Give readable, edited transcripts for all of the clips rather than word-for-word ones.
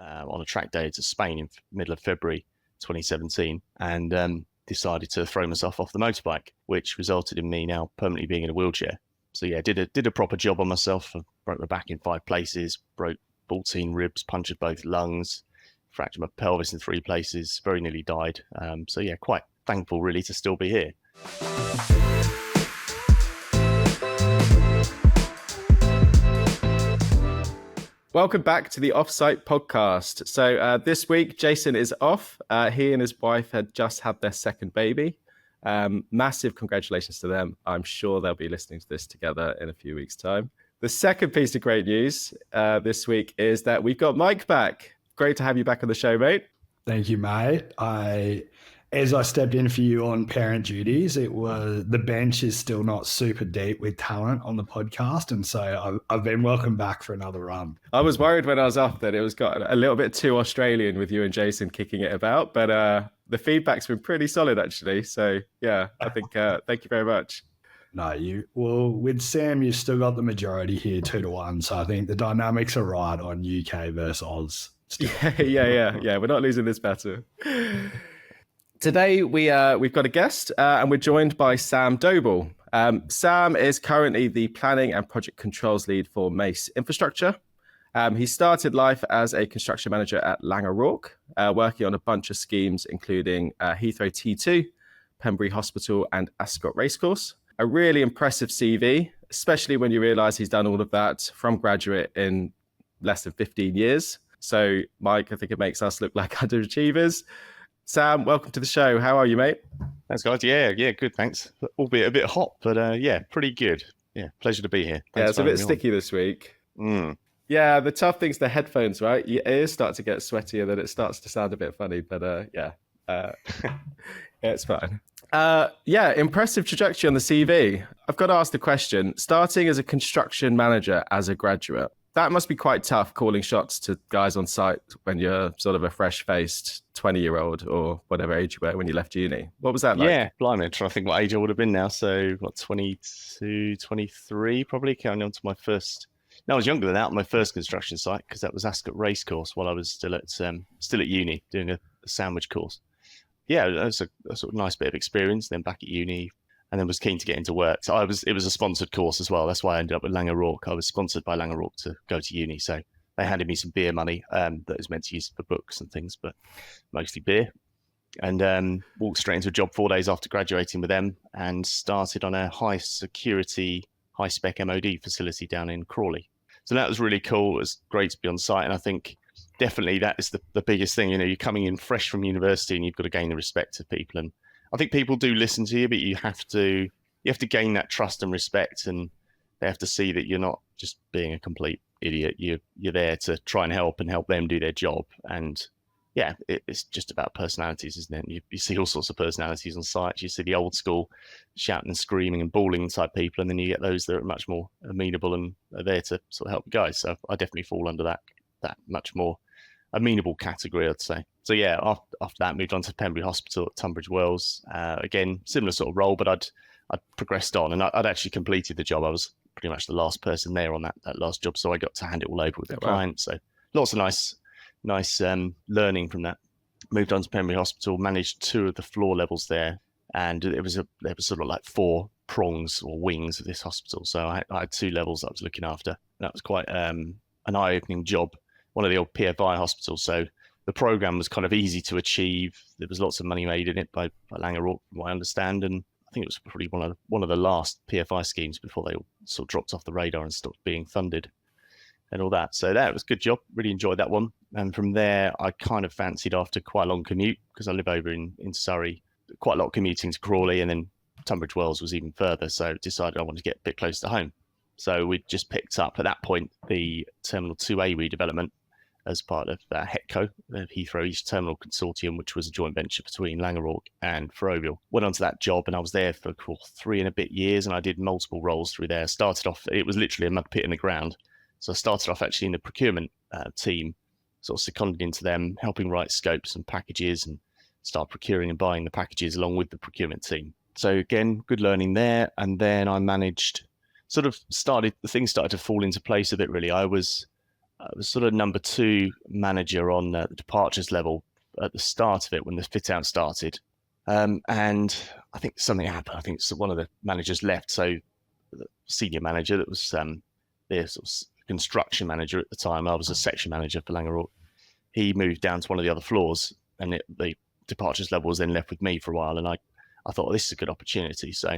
on a track day to Spain in middle of February 2017, and decided to throw myself off the motorbike, which resulted in me now permanently being in a wheelchair. So yeah, did a proper job on myself. I broke my back in 5 places, broke 14 ribs, punctured both lungs, fractured my pelvis in 3 places, very nearly died. So yeah, quite thankful really to still be here. Welcome back to the Offsite podcast. So this week, Jason is off. He and his wife had just had their second baby. Massive congratulations to them. I'm sure they'll be listening to this together in a few weeks' time. The second piece of great news this week is that we've got Mike back. Great to have you back on the show, mate. Thank you, mate. As I stepped in for you on parent duties, the bench is still not super deep with talent on the podcast, and so I've been welcomed back for another run. I was worried when I was off that it was got a little bit too Australian with you and Jason kicking it about, but the feedback's been pretty solid actually. So yeah, I think thank you very much. No, with Sam, you've still got the majority here 2-1, so I think the dynamics are right on UK versus Oz. Yeah. We're not losing this battle. Today, we've got a guest, and we're joined by Sam Doble. Sam is currently the planning and project controls lead for Mace Infrastructure. He started life as a construction manager at Laing O'Rourke, working on a bunch of schemes, including Heathrow T2, Pembury Hospital, and Ascot Racecourse. A really impressive CV, especially when you realise he's done all of that from graduate in less than 15 years. So, Mike, I think it makes us look like underachievers. Sam, welcome to the show. How are you, mate? Thanks, guys. Yeah, good, thanks. Albeit a bit hot, but yeah, pretty good. Yeah, pleasure to be here. Thanks it's a bit sticky this week. Yeah, the tough thing's the headphones, right? Your ears start to get sweatier, then it starts to sound a bit funny, but yeah, it's fine. Impressive trajectory on the CV. I've got to ask the question, starting as a construction manager as a graduate, that must be quite tough calling shots to guys on site when you're sort of a fresh-faced 20-year-old or whatever age you were when you left uni. What was that like? Yeah, blimey, I'm trying to think what age I would have been now. So, 22, 23, probably, counting on to my first... No, I was younger than that, my first construction site, because that was Ascot Racecourse while I was still at uni, doing a sandwich course. Yeah, it was a sort of nice bit of experience, then back at uni, and then was keen to get into work. So it was a sponsored course as well. That's why I ended up with Laing O'Rourke. I was sponsored by Laing O'Rourke to go to uni. So they handed me some beer money that was meant to use for books and things, but mostly beer. And walked straight into a job 4 days after graduating with them and started on a high security, high spec MOD facility down in Crawley. So that was really cool. It was great to be on site. And I think definitely that is the biggest thing. You know, you're coming in fresh from university and you've got to gain the respect of people. And I think people do listen to you, but you have to gain that trust and respect, and they have to see that you're not just being a complete idiot. You're there to try and help them do their job. And yeah, it's just about personalities, isn't it? You see all sorts of personalities on sites. You see the old school shouting and screaming and bawling type people, and then you get those that are much more amenable and are there to sort of help guys. So I definitely fall under that much more amenable category, I'd say. So yeah, after that, moved on to Pembury Hospital at Tunbridge Wells. Again, similar sort of role, but I'd progressed on, and I'd actually completed the job. I was pretty much the last person there on that last job, so I got to hand it all over with the client. So lots of nice learning from that. Moved on to Pembury Hospital, managed 2 of the floor levels there, and there was sort of like 4 prongs or wings of this hospital. So I had 2 levels that I was looking after. That was quite an eye-opening job. One of the old PFI hospitals, so the program was kind of easy to achieve. There was lots of money made in it by Laing O'Rourke, from what I understand, and I think it was probably one of the last PFI schemes before they all sort of dropped off the radar and stopped being funded and all that. So that was a good job. Really enjoyed that one. And from there, I kind of fancied, after quite a long commute, because I live over in Surrey, quite a lot of commuting to Crawley, and then Tunbridge Wells was even further. So decided I wanted to get a bit closer to home. So we just picked up at that point the Terminal 2A redevelopment as part of HETCO, the Heathrow East Terminal Consortium, which was a joint venture between Laing O'Rourke and Ferrovial. Went onto that job, and I was there for 3 and a bit years, and I did multiple roles through there. Started off, it was literally a mud pit in the ground. So I started off actually in the procurement team, sort of seconded into them, helping write scopes and packages and start procuring and buying the packages along with the procurement team. So again, good learning there. And then I managed, things started to fall into place a bit, really. I was was sort of number 2 manager on the departures level at the start of it when the fit out started. And I think something happened. I think one of the managers left. So the senior manager that was the sort of construction manager at the time, I was a section manager for Langeroog. He moved down to one of the other floors, and the departures level was then left with me for a while. And I thought, well, this is a good opportunity. So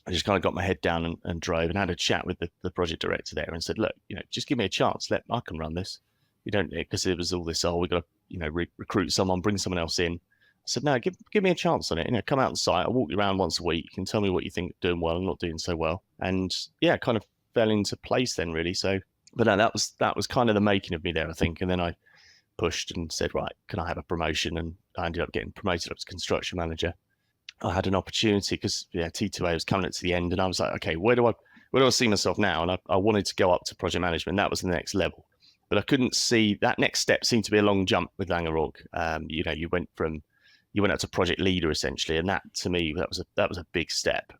I just kind of got my head down and drove and had a chat with the project director there and said, look, just give me a chance. I can run this. You don't, because it was all this, we've got to, recruit someone, bring someone else in. I said, no, give me a chance on it. Come out on site. I'll walk you around once a week. You can tell me what you think doing well and not doing so well. And yeah, kind of fell into place then, really. So, but no, that was kind of the making of me there, I think. And then I pushed and said, right, can I have a promotion? And I ended up getting promoted up to construction manager. I had an opportunity because T2A was coming up to the end, and I was like, okay, where do I see myself now? And I wanted to go up to project management. That was the next level, but I couldn't see that next step. Seemed to be a long jump with Langeroog. You went up to project leader essentially, and that to me that was a big step.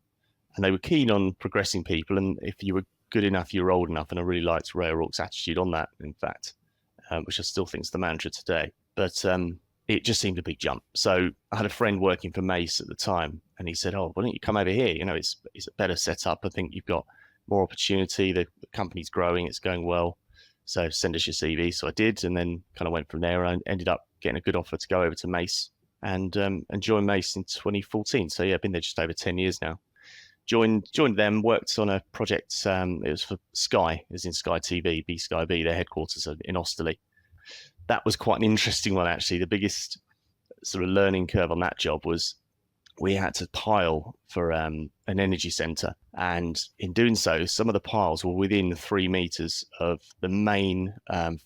And they were keen on progressing people, and if you were good enough, you were old enough. And I really liked Langeroog's attitude on that, in fact, which I still think is the mantra today. But it just seemed a big jump. So I had a friend working for Mace at the time, and he said, why don't you come over here? It's a better setup. I think you've got more opportunity. The company's growing. It's going well. So send us your CV. So I did, and then kind of went from there. I ended up getting a good offer to go over to Mace and joined Mace in 2014. So yeah, I've been there just over 10 years now. Joined them, worked on a project. It was for Sky. It was in Sky TV, Sky B, their headquarters in Osterley. That was quite an interesting one, actually. The biggest sort of learning curve on that job was we had to pile for an energy centre. And in doing so, some of the piles were within 3 meters of the main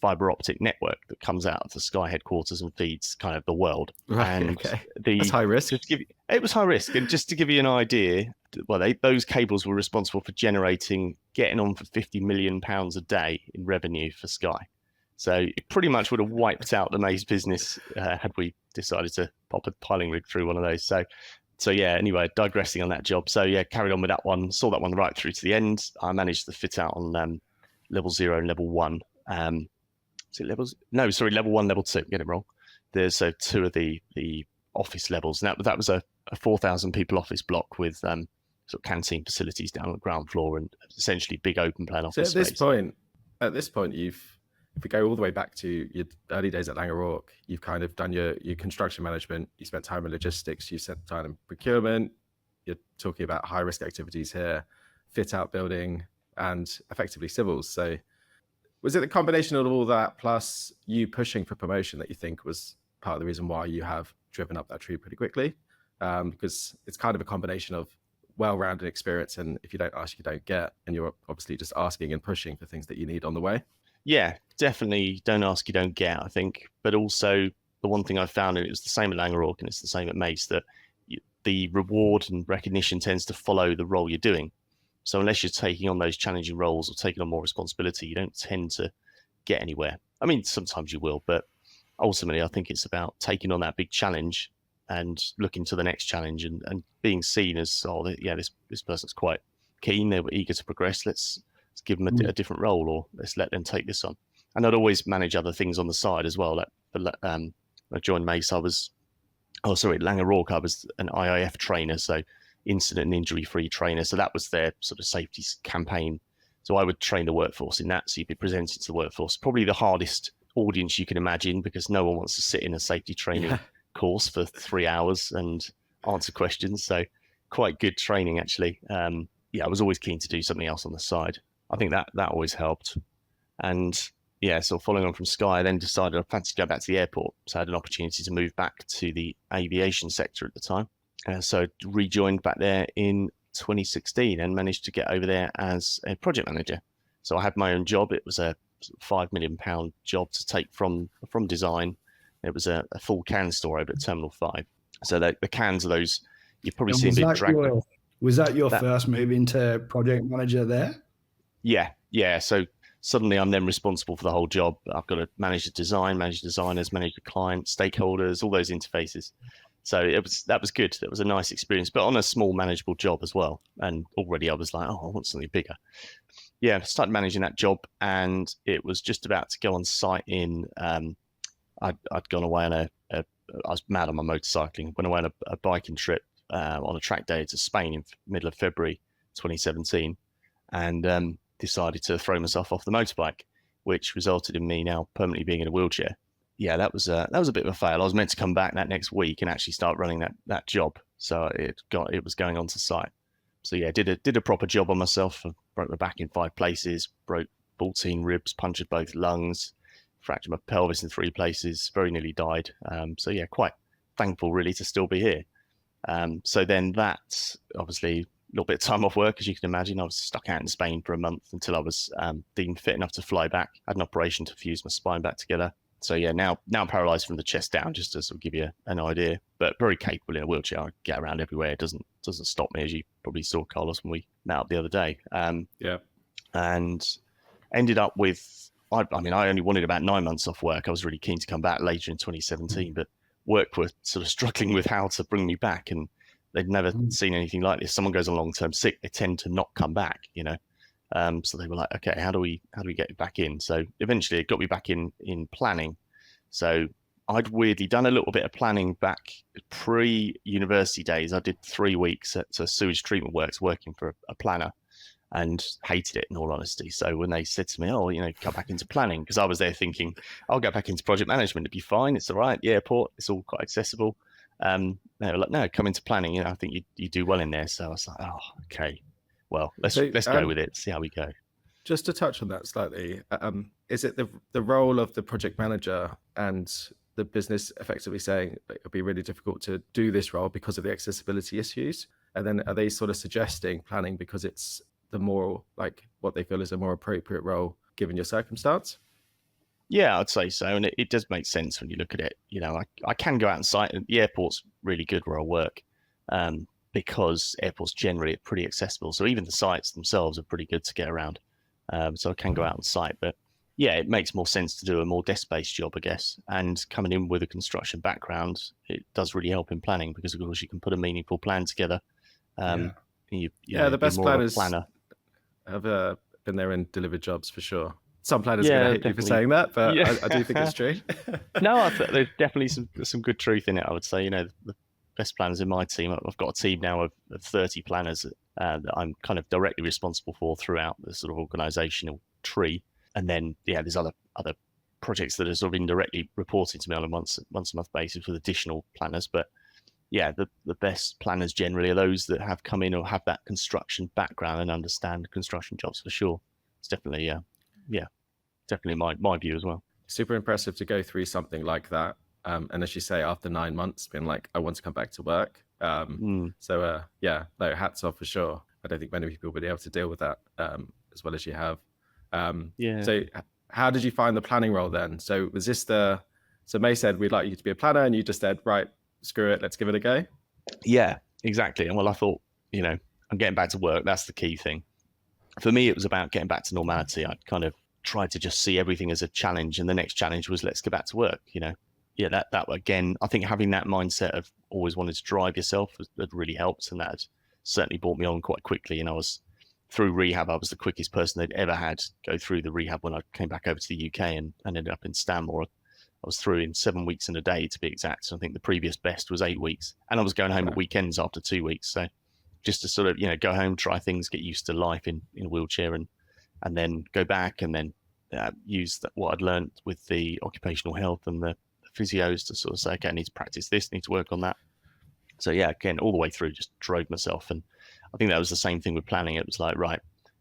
fibre optic network that comes out of the Sky headquarters and feeds kind of the world. Right, and okay. That's high risk. It was high risk. And just to give you an idea, those cables were responsible for getting on for £50 million a day in revenue for Sky. So it pretty much would have wiped out the Mace business had we decided to pop a piling rig through one of those. So yeah, anyway, digressing on that job. So yeah, carried on with that one, saw that one right through to the end. I managed the fit out on level 0 and level 1. Is it levels? No, sorry, level 1, level 2, get it wrong. There's 2 of the office levels. And that was a 4,000 people office block with sort of canteen facilities down on the ground floor and essentially big open plan office So space. At this point, if we go all the way back to your early days at Langeroog, you've kind of done your construction management, you spent time in logistics, you spent time in procurement, you're talking about high risk activities here, fit out building, and effectively civils. So was it the combination of all that plus you pushing for promotion that you think was part of the reason why you have driven up that tree pretty quickly? Because it's kind of a combination of well-rounded experience, and if you don't ask, you don't get, and you're obviously just asking and pushing for things that you need on the way. Yeah, definitely don't ask, you don't get, I think. But also the one thing I found, and it was the same at Langeroog and it's the same at Mace, that the reward and recognition tends to follow the role you're doing. So unless you're taking on those challenging roles or taking on more responsibility, you don't tend to get anywhere. I mean, sometimes you will, but ultimately I think it's about taking on that big challenge and looking to the next challenge and being seen as, this person's quite keen, they were eager to progress, let's give them a different role, or let's let them take this on. And I'd always manage other things on the side as well. When I joined Mace, Langeroog, I was an IIF trainer, so incident and injury-free trainer. So that was their sort of safety campaign. So I would train the workforce in that. So you'd be presenting to the workforce, probably the hardest audience you can imagine, because no one wants to sit in a safety training course for 3 hours and answer questions. So quite good training, actually. I was always keen to do something else on the side. I think that always helped. And yeah, so following on from Sky, I then decided I fancied going back to the airport. So I had an opportunity to move back to the aviation sector at the time. So I rejoined back there in 2016 and managed to get over there as a project manager. So I had my own job. It was a £5 million job to take from design. It was a full can store over at Terminal 5. So the cans are those, you've probably seen big drag. Was that your first move into project manager there? Yeah. So suddenly I'm then responsible for the whole job. I've got to manage the design, manage the designers, manage the client, stakeholders, all those interfaces. So that was good. That was a nice experience, but on a small manageable job as well. And already I was like, I want something bigger. yeah, started managing that job, and it was just about to go on site in. I'd gone away on I was mad on my motorcycling. Went away on a biking trip on a track day to Spain in middle of February 2017, and decided to throw myself off the motorbike, which resulted in me now permanently being in a wheelchair. Yeah, that was a bit of a fail. I was meant to come back that next week and actually start running that job, so it was going on to site. So yeah, did a proper job on myself. I broke my back in 5 places, broke 14 ribs, punctured both lungs, fractured my pelvis in 3 places, very nearly died. So yeah, quite thankful really to still be here. So then that, obviously, a little bit of time off work, as you can imagine. I was stuck out in Spain for a month until I was deemed fit enough to fly back. I had an operation to fuse my spine back together. So yeah, now I'm paralysed from the chest down, just to sort of give you an idea. But very capable in a wheelchair. I get around everywhere. It doesn't stop me, as you probably saw, Carlos, when we met up the other day. Yeah. And ended up with, I only wanted about 9 months off work. I was really keen to come back later in 2017, but work were sort of struggling with how to bring me back, and they'd never seen anything like this. Someone goes on long-term sick, they tend to not come back, so they were like, okay, how do we get you back in? So eventually it got me back in planning. So I'd weirdly done a little bit of planning back pre-university days. I did 3 weeks at sewage treatment works working for a planner, and hated it, in all honesty. So when they said to me, oh, come back into planning, because I was there thinking, I'll go back into project management, it'd be fine, it's all right, the airport, it's all quite accessible. They were like, no, come into planning, I think you do well in there. So I was like, oh, okay, well, let's go with it, see how we go. Just to touch on that slightly, is it the role of the project manager and the business effectively saying it'll be really difficult to do this role because of the accessibility issues? And then are they sort of suggesting planning because it's the more, like, what they feel is a more appropriate role given your circumstance? Yeah, I'd say so. And it does make sense when you look at it. I can go out on site, and the airport's really good where I work, because airports generally are pretty accessible. So even the sites themselves are pretty good to get around. So I can go out on site. But yeah, it makes more sense to do a more desk-based job, I guess. And coming in with a construction background, it does really help in planning, because of course you can put a meaningful plan together. The best planners have been there and delivered jobs for sure. Some planners are going to hate you for saying that, but I do think it's true. No, there's definitely some good truth in it, I would say. The best planners in my team, I've got a team now of 30 planners that I'm kind of directly responsible for throughout the sort of organisational tree. And then, there's other projects that are sort of indirectly reporting to me on a once a month basis with additional planners. But yeah, the best planners generally are those that have come in or have that construction background and understand construction jobs for sure. It's definitely, definitely my view as well. Super impressive to go through something like that. And as you say, after 9 months, being like, I want to come back to work. So hats off for sure. I don't think many people would be able to deal with that as well as you have. So how did you find the planning role then? So was this so May said, we'd like you to be a planner, and you just said, right, screw it, let's give it a go? Yeah, exactly. And well, I thought, I'm getting back to work. That's the key thing. For me, it was about getting back to normality. I kind of tried to just see everything as a challenge, and the next challenge was, let's get back to work. That again, I think having that mindset of always wanting to drive yourself had really helped, and that certainly brought me on quite quickly. And I was through rehab. I was the quickest person they'd ever had go through the rehab when I came back over to the UK and ended up in Stanmore. I was through in 7 weeks and a day, to be exact. So I think the previous best was 8 weeks, and I was going home at weekends after 2 weeks. So just to sort of go home, try things, get used to life in a wheelchair, and then go back and then use what I'd learned with the occupational health and the physios to sort of say, okay, I need to practice this, need to work on that. So yeah, again, all the way through, just drove myself. And I think that was the same thing with planning. It was like, right,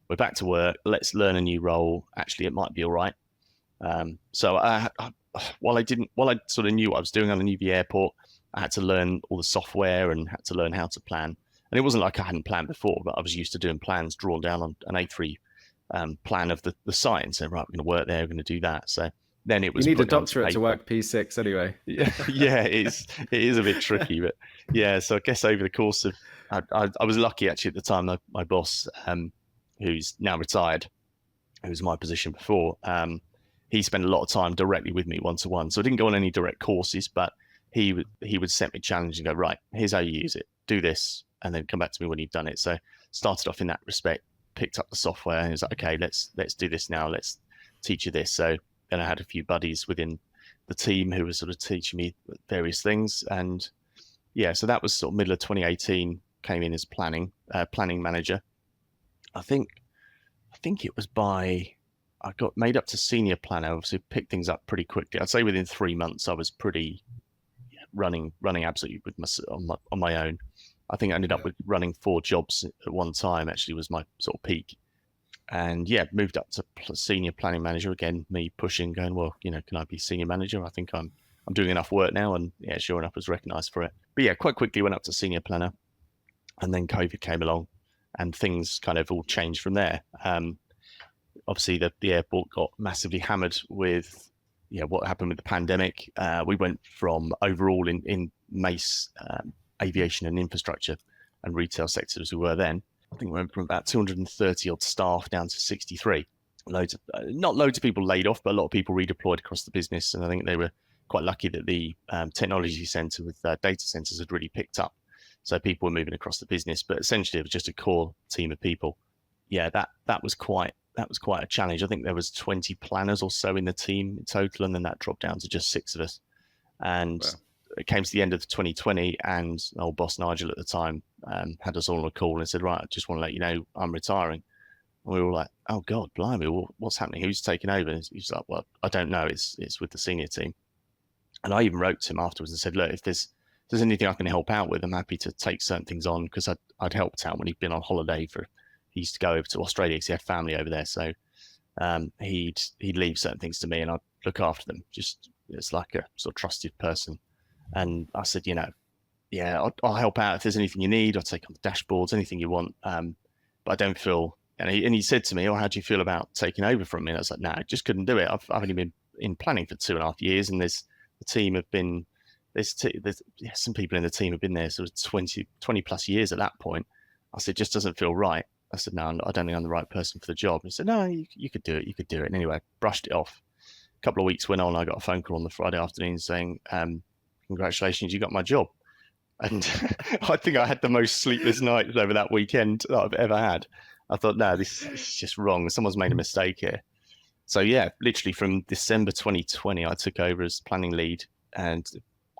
we're back to work. Let's learn a new role. Actually, it might be all right. So while I sort of knew what I was doing on the Newby airport, I had to learn all the software and had to learn how to plan. And it wasn't like I hadn't planned before, but I was used to doing plans drawn down on an A3 plan of the site and saying, right, we're going to work there, we're going to do that. So then it was. You need a doctorate to work P6 anyway. Yeah, it is a bit tricky, but yeah. So I guess over the course of, I was lucky actually at the time. My boss, who's now retired, who was my position before, he spent a lot of time directly with me one-to-one. So I didn't go on any direct courses, but he would set me a challenge and go, right, here's how you use it, do this, and then come back to me when you've done it. So started off in that respect, picked up the software and was like, okay, let's do this now. Let's teach you this. So then I had a few buddies within the team who were sort of teaching me various things. And yeah, so that was sort of middle of 2018, came in as planning manager. I think it was I got made up to senior planner, obviously picked things up pretty quickly. I'd say within 3 months, I was pretty running absolutely on my own. I think I ended up with running 4 jobs at one time, actually was my sort of peak. And yeah, moved up to senior planning manager. Again, me pushing, going, well, can I be senior manager? I think I'm doing enough work now. And yeah, sure enough, was recognised for it. But yeah, quite quickly went up to senior planner. And then COVID came along and things kind of all changed from there. Obviously, the airport got massively hammered with what happened with the pandemic. We went from overall in Mace aviation and infrastructure and retail sectors as we were then. I think we went from about 230 odd staff down to 63. Not loads of people laid off, but a lot of people redeployed across the business. And I think they were quite lucky that the technology centre with data centres had really picked up. So people were moving across the business, but essentially it was just a core team of people. Yeah, that was quite a challenge. I think there was 20 planners or so in the team in total, and then that dropped down to just 6 of us. And it came to the end of 2020, and old boss Nigel at the time had us all on a call and said, right, I just want to let you know I'm retiring. And we were all like, oh God, blimey, what's happening? Who's taking over? And he's like, well, I don't know. It's with the senior team. And I even wrote to him afterwards and said, look, if there's anything I can help out with, I'm happy to take certain things on, because I'd helped out when he'd been on holiday he used to go over to Australia because he had family over there. So he'd leave certain things to me and I'd look after them. Just it's like a sort of trusted person. And I said, yeah, I'll help out if there's anything you need. I'll take on the dashboards, anything you want. But I don't feel. And he said to me, "Oh, how do you feel about taking over from me?" And I was like, "No, I just couldn't do it. I've only been in planning for 2.5 years, and there's some people in the team have been there sort of 20 plus years at that point." I said, "Just doesn't feel right." I said, "No, I don't think I'm the right person for the job." And he said, "No, you could do it. You could do it." And anyway, brushed it off. A couple of weeks went on. I got a phone call on the Friday afternoon saying, "Congratulations, you got my job." And I think I had the most sleepless nights over that weekend that I've ever had. I thought, no, this is just wrong. Someone's made a mistake here. So yeah, literally from December 2020, I took over as planning lead and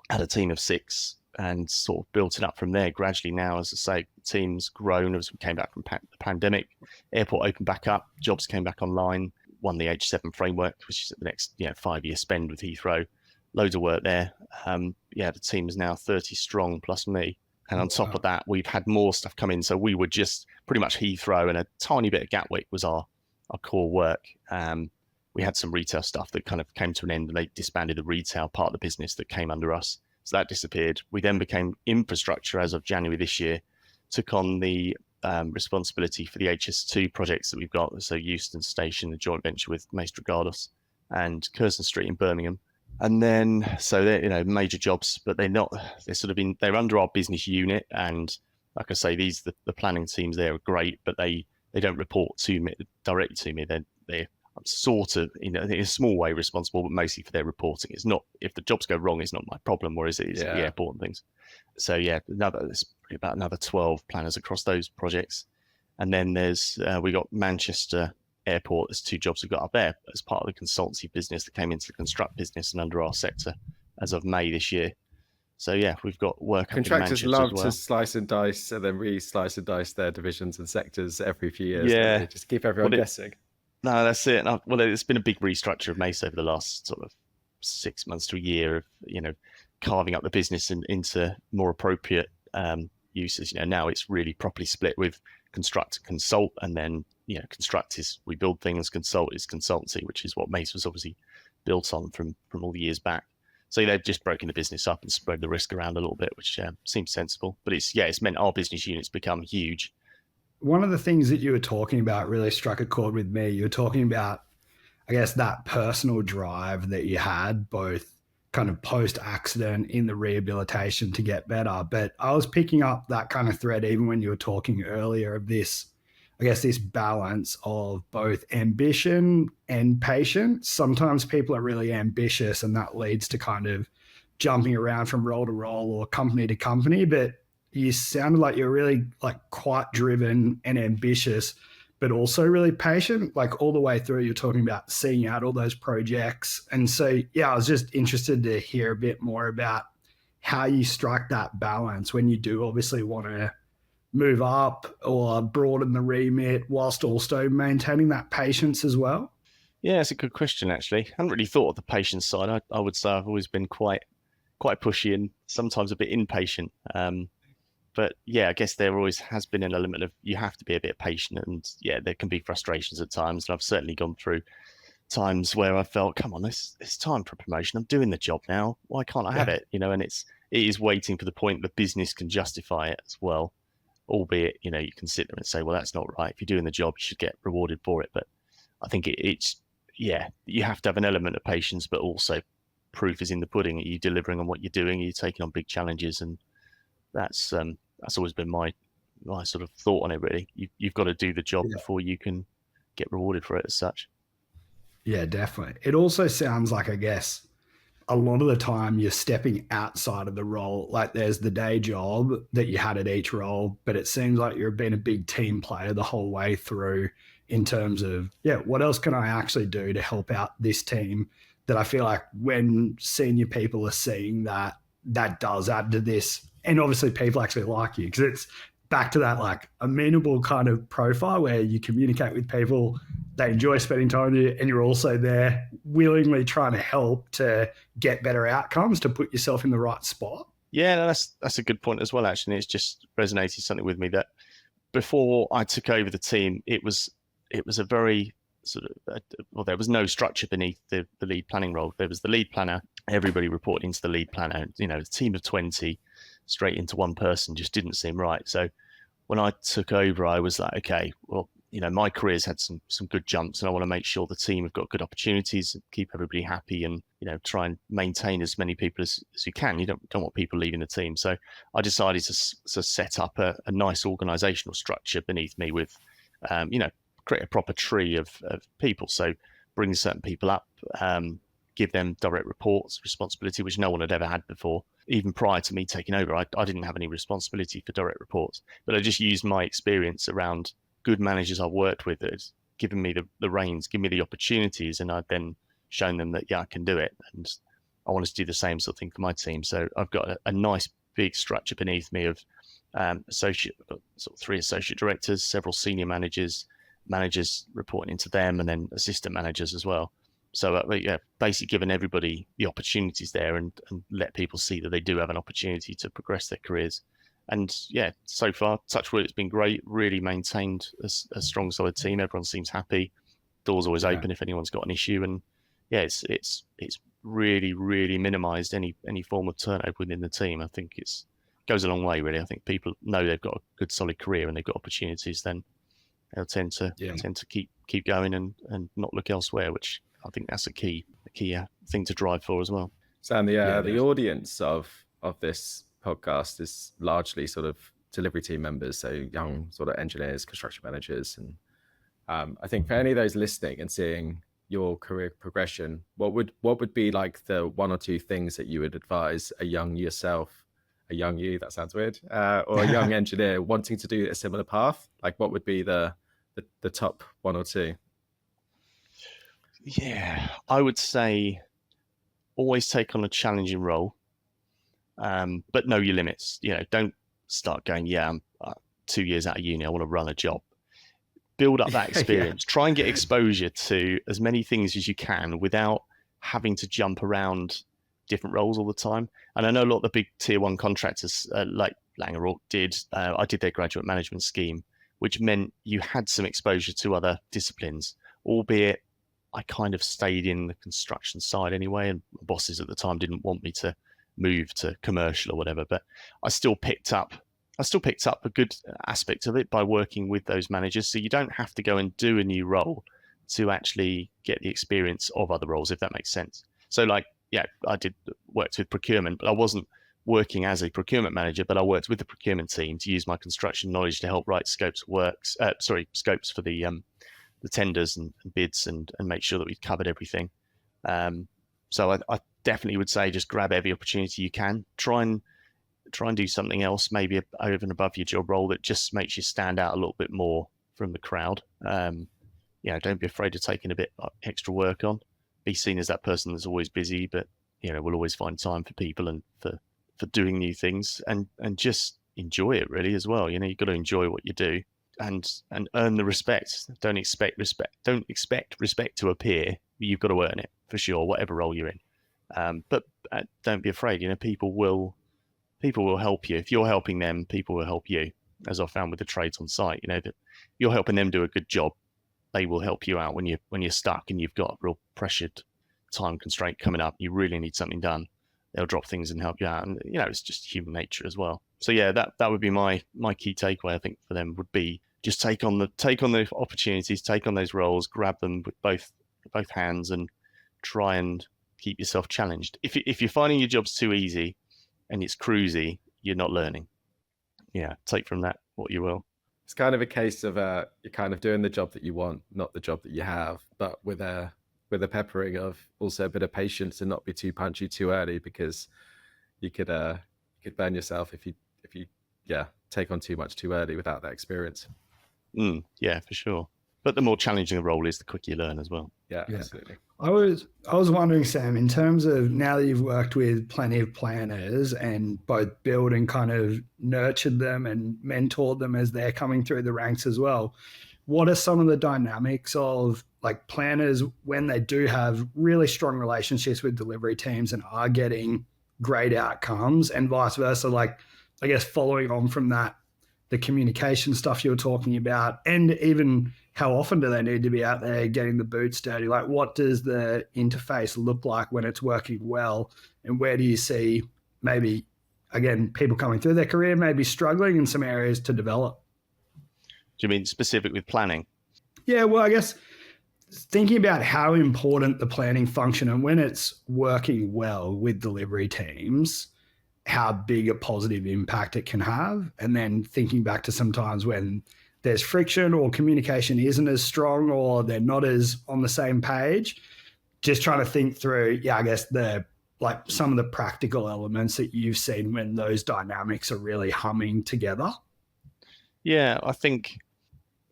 had a team of 6 and sort of built it up from there gradually. Now, as I say, the team's grown as we came back from the pandemic. Airport opened back up, jobs came back online, won the H7 framework, which is the next 5-year spend with Heathrow. Loads of work there. The team is now 30 strong plus me. And on top of that, we've had more stuff come in. So we were just pretty much Heathrow and a tiny bit of Gatwick was our core work. We had some retail stuff that kind of came to an end and they disbanded the retail part of the business that came under us. So that disappeared. We then became infrastructure as of January this year, took on the responsibility for the HS2 projects that we've got. So Euston Station, the joint venture with Mace and Curzon Street in Birmingham. And then, so they're, major jobs, but they're under our business unit. And like I say, the planning teams there are great, but they don't report to me directly to me. They're sort of, in a small way responsible, but mostly for their reporting. It's not, if the jobs go wrong, it's not my problem, whereas it is the airport and things. So yeah, there's about another 12 planners across those projects. And then we got Manchester Airport. There's 2 jobs we've got up there as part of the consultancy business that came into the construct business and under our sector as of May this year. So yeah, we've got work. Contractors love to slice and dice and then re-slice and dice their divisions and sectors every few years. Yeah, just keep everyone guessing. No, that's it. Well, it's been a big restructure of Mace over the last sort of 6 months to a year of carving up the business into more appropriate uses. Now it's really properly split with construct and consult, and then construct is we build things, consult is consultancy, which is what Mace was obviously built on from all the years back. So they've just broken the business up and spread the risk around a little bit, which seems sensible. But it's meant our business units become huge. One of the things that you were talking about really struck a chord with me. You were talking about, I guess, that personal drive that you had, both kind of post-accident in the rehabilitation to get better. But I was picking up that kind of thread even when you were talking earlier of this, I guess, this balance of both ambition and patience. Sometimes people are really ambitious and that leads to kind of jumping around from role to role or company to company. But you sounded like you're really quite driven and ambitious, but also really patient, like all the way through. You're talking about seeing out all those projects. And so, yeah, I was just interested to hear a bit more about how you strike that balance when you do obviously want to move up or broaden the remit whilst also maintaining that patience as well. Yeah, it's a good question, actually. I hadn't really thought of the patience side. I would say I've always been quite pushy and sometimes a bit impatient. But yeah, I guess there always has been an element of you have to be a bit patient, and yeah, there can be frustrations at times. And I've certainly gone through times where I felt, come on, it's time for a promotion. I'm doing the job now. Why can't I have it? You know, and it is waiting for the point the business can justify it as well. Albeit, you know, you can sit there and say, well, that's not right. If you're doing the job, you should get rewarded for it. But I think it's yeah, you have to have an element of patience, but also proof is in the pudding. Are you delivering on what you're doing? Are you taking on big challenges? And that's always been my sort of thought on it. Really, you've got to do the job before you can get rewarded for it as such. Yeah, definitely. It also sounds like, I guess, a lot of the time you're stepping outside of the role. Like there's the day job that you had at each role, but it seems like you've been a big team player the whole way through in terms of, yeah, what else can I actually do to help out this team? That I feel like when senior people are seeing that, that does add to this. And obviously people actually like you, because it's back to that like amenable kind of profile where you communicate with people, they enjoy spending time with you, and you're also there willingly trying to help to get better outcomes, to put yourself in the right spot. Yeah, no, that's a good point as well, actually. It's just resonated something with me that before I took over the team, it was a very sort of, well, there was no structure beneath the lead planning role. There was the lead planner, everybody reporting into the lead planner. You know, a team of 20 straight into one person just didn't seem right. So when I took over, I was like, okay, well, you know, my career's had some good jumps, and I want to make sure the team have got good opportunities, keep everybody happy, and you know, try and maintain as many people as you can. You don't want people leaving the team. So I decided to set up a nice organizational structure beneath me with, you know, create a proper tree of people. So bring certain people up, give them direct reports, responsibility, which no one had ever had before. Even prior to me taking over, I didn't have any responsibility for direct reports, but I just used my experience around good managers I've worked with that had given me the reins, give me the opportunities, and I'd then shown them that, yeah, I can do it. And I wanted to do the same sort of thing for my team. So I've got a nice big structure beneath me of associate, sort of 3 associate directors, several senior managers reporting into them, and then assistant managers as well. So yeah, basically giving everybody the opportunities there, and let people see that they do have an opportunity to progress their careers. And yeah, so far, touch wood, it's been great. Really maintained a strong, solid team. Everyone seems happy. Doors always open if anyone's got an issue. And yeah, it's really, really minimised any form of turnover within the team. I think it goes a long way, really. I think people know they've got a good, solid career and they've got opportunities, then they'll tend to keep going and not look elsewhere, which I think that's a key thing to drive for as well. Sam, the audience of this podcast is largely sort of delivery team members, so young sort of engineers, construction managers, and I think for any of those listening and seeing your career progression, what would be like the 1 or 2 things that you would advise a young you, that sounds weird, or a young engineer wanting to do a similar path? Like, what would be the top 1 or 2? Yeah, I would say always take on a challenging role, but know your limits. You know, don't start going, yeah, I'm 2 years out of uni, I want to run a job. Build up that experience. Try and get exposure to as many things as you can without having to jump around different roles all the time. And I know a lot of the big tier 1 contractors like Langer did. I did their graduate management scheme, which meant you had some exposure to other disciplines, albeit I kind of stayed in the construction side anyway, and my bosses at the time didn't want me to move to commercial or whatever, but I still picked up a good aspect of it by working with those managers. So you don't have to go and do a new role to actually get the experience of other roles, if that makes sense. So like, yeah, I worked with procurement, but I wasn't working as a procurement manager, but I worked with the procurement team to use my construction knowledge to help write scopes for the tenders and bids and make sure that we've covered everything. So I definitely would say just grab every opportunity you can. Try and do something else, maybe over and above your job role, that just makes you stand out a little bit more from the crowd. Don't be afraid of taking a bit extra work on. Be seen as that person that's always busy, but we'll always find time for people and for doing new things, and just enjoy it really as well. You've got to enjoy what you do and earn the respect. Don't expect respect to appear. You've got to earn it for sure, whatever role you're in. But don't be afraid. People will help you. If you're helping them, people will help you. As I found with the trades on site, that you're helping them do a good job. They will help you out when you're stuck and you've got a real pressured time constraint coming up. You really need something done. They'll drop things and help you out. And it's just human nature as well. So yeah, that would be my key takeaway. I think for them would be just take on the opportunities, take on those roles, grab them with both hands, and try and keep yourself challenged. If you're finding your jobs too easy and it's cruisy, you're not learning. Yeah, take from that what you will. It's kind of a case of you're kind of doing the job that you want, not the job that you have, but with a peppering of also a bit of patience and not be too punchy too early, because you could burn yourself if you take on too much too early without that experience. Yeah, for sure. But the more challenging the role is, the quicker you learn as well. Yeah, absolutely. I was wondering, Sam, in terms of now that you've worked with plenty of planners and both built and kind of nurtured them and mentored them as they're coming through the ranks as well, what are some of the dynamics of like planners when they do have really strong relationships with delivery teams and are getting great outcomes, and vice versa? Like, I guess following on from that, the communication stuff you were talking about, and even how often do they need to be out there getting the boots dirty? Like, what does the interface look like when it's working well? And where do you see maybe, again, people coming through their career, maybe struggling in some areas to develop? Do you mean specific with planning? Yeah, well, I guess thinking about how important the planning function and when it's working well with delivery teams, how big a positive impact it can have. And then thinking back to sometimes when there's friction or communication isn't as strong or they're not as on the same page, just trying to think through, I guess some of the practical elements that you've seen when those dynamics are really humming together. Yeah, I think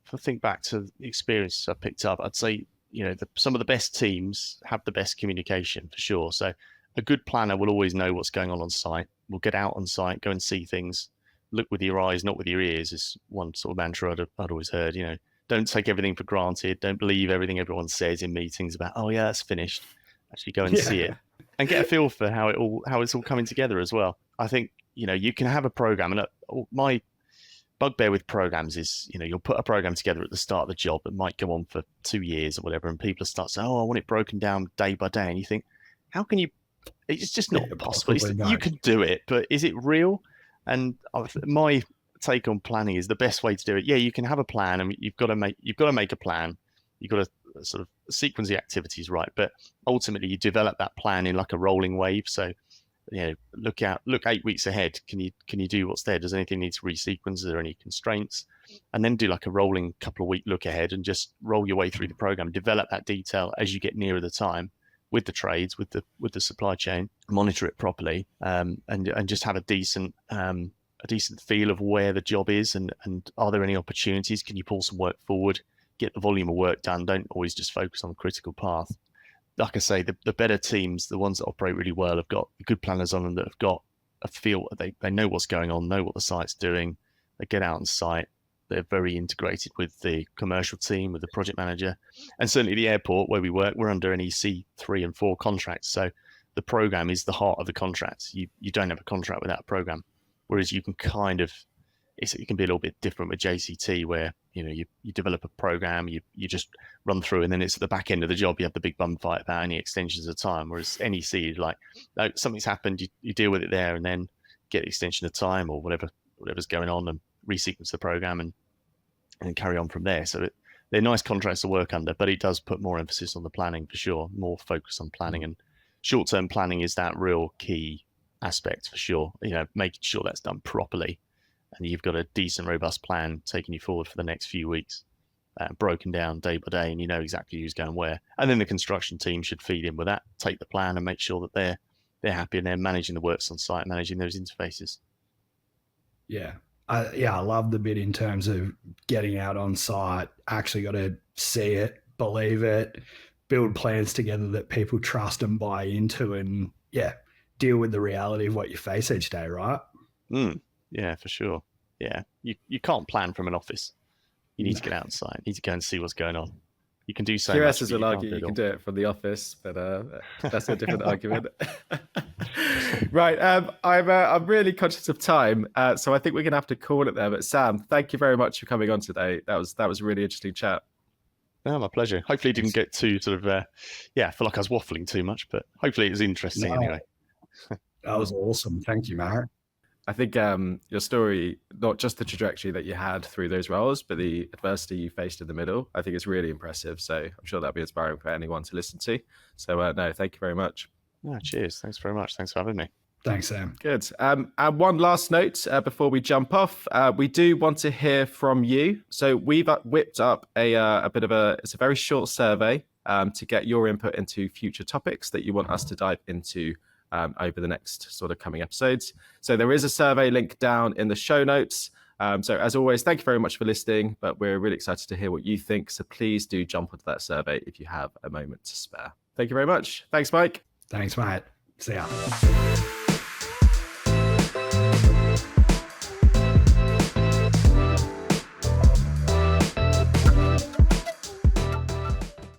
if I think back to the experience I picked up, I'd say, some of the best teams have the best communication for sure. So a good planner will always know what's going on site. Will get out on site, go and see things. Look with your eyes, not with your ears, is one sort of mantra I'd always heard. Don't take everything for granted. Don't believe everything everyone says in meetings about, oh yeah, that's finished. Actually go and see it and get a feel for how it's all coming together as well. I think, you can have a program, and my bugbear with programs is, you'll put a program together at the start of the job that might go on for 2 years or whatever, and people start saying, oh, I want it broken down day by day. And you think, how can you? It's just not possible. You can do it, but is it real? And my take on planning is the best way to do it. Yeah, you can have a plan, and you've got to make a plan. You've got to sort of sequence the activities right, but ultimately you develop that plan in like a rolling wave. So, look 8 weeks ahead. Can you do what's there? Does anything need to resequence? Is there any constraints? And then do like a rolling couple of week look ahead and just roll your way through the program. Develop that detail as you get nearer the time with the trades, with the supply chain. Monitor it properly, and just have a decent feel of where the job is and are there any opportunities? Can you pull some work forward? Get the volume of work done. Don't always just focus on the critical path. Like I say, the better teams, the ones that operate really well, have got good planners on them that have got a feel. They know what's going on, know what the site's doing. They get out on site. They're very integrated with the commercial team, with the project manager. And certainly the airport where we work, we're under NEC 3 and 4 contracts. So the program is the heart of the contract. You don't have a contract without a program. Whereas you can it can be a little bit different with JCT, where you develop a program, you just run through, and then it's at the back end of the job you have the big bum fight about any extensions of time. Whereas NEC is like, no, something's happened, you deal with it there, and then get the extension of time or whatever's going on, and resequence the program and carry on from there. So they're nice contracts to work under, but it does put more emphasis on the planning for sure, more focus on planning, and short-term planning is that real key aspect for sure. Making sure that's done properly, and you've got a decent, robust plan taking you forward for the next few weeks, broken down day by day, and you know exactly who's going where. And then the construction team should feed in with that, take the plan, and make sure that they're happy and they're managing the works on site, managing those interfaces. Yeah. I love the bit in terms of getting out on site, actually got to see it, believe it, build plans together that people trust and buy into, and deal with the reality of what you face each day, right? Yeah, for sure. Yeah, you can't plan from an office. You need to get outside. You need to go and see what's going on. You can do so much. QSs will argue you can do it from the office, but that's a different argument. Right, I'm really conscious of time, so I think we're gonna have to call it there. But Sam, thank you very much for coming on today. That was a really interesting chat. No, my pleasure. Hopefully, it didn't get too sort of I feel like I was waffling too much, but hopefully it was interesting anyway. That was awesome. Thank you, Mark. I think your story, not just the trajectory that you had through those roles, but the adversity you faced in the middle, I think is really impressive. So I'm sure that'll be inspiring for anyone to listen to. So no, thank you very much. No, cheers. Thanks very much. Thanks for having me. Thanks, Sam. Good. And one last note before we jump off, we do want to hear from you. So we've whipped up it's a very short survey to get your input into future topics that you want us to dive into over the next sort of coming episodes. So there is a survey link down in the show notes. So as always, thank you very much for listening, but we're really excited to hear what you think. So please do jump onto that survey if you have a moment to spare. Thank you very much. Thanks, Mike. Thanks, mate. See ya.